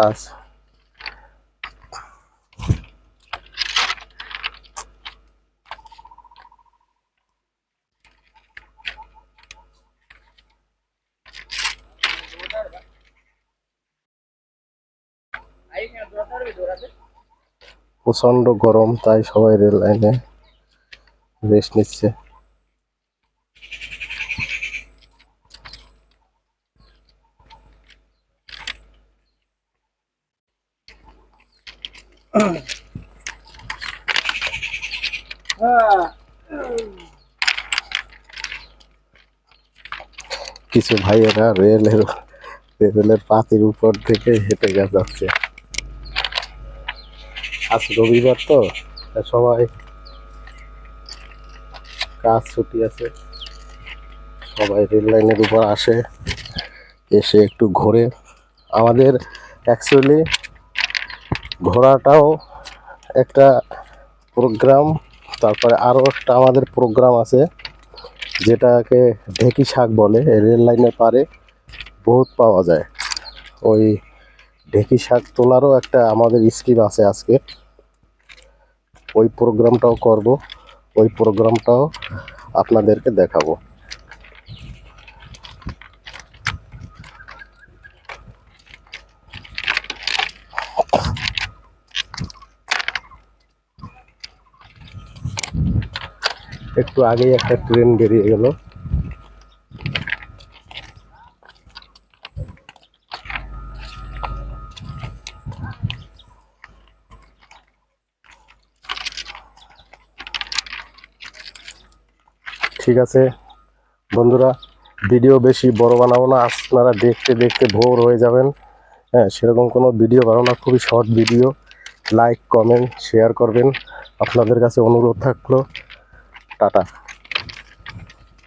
আচ্ছা প্রচন্ড গরম, তাই সবাই রেল লাইনে রেস্ট নিচ্ছে। কিছু ভাইয়েরা রেলের পাতির উপর থেকে হেঁটে যাচ্ছে। আজ রবিবার তো, সবাই কাজ ছুটি আছে, সবাই রেল লাইনের উপর আসে, এসে একটু ঘোরে। আমাদের অ্যাকচুয়ালি ঘোরাটাও একটা প্রোগ্রাম। তারপরে আরও একটা আমাদের প্রোগ্রাম আছে, যেটাকে ঢেঁকি শাক বলে। রেল লাইনের পারে বহুত পাওয়া যায়। ওই ঢেঁকি শাক তোলারও একটা আমাদের স্কিম আছে আজকে। ওই প্রোগ্রামটাও করব, ওই প্রোগ্রামটাও আপনাদেরকে দেখাবো। একটু আগেই একটা ট্রেন বেরিয়ে গেল। ঠিক আছে বন্ধুরা, ভিডিও বেশি বড় বানাবো না, আপনারা দেখতে দেখতে ভোর হয়ে যাবেন। হ্যাঁ, সেরকম কোনো ভিডিও বানাবো না, খুবই short video. Like comment share করবেন, আপনাদের কাছে অনুরোধ থাকলো। টাটা।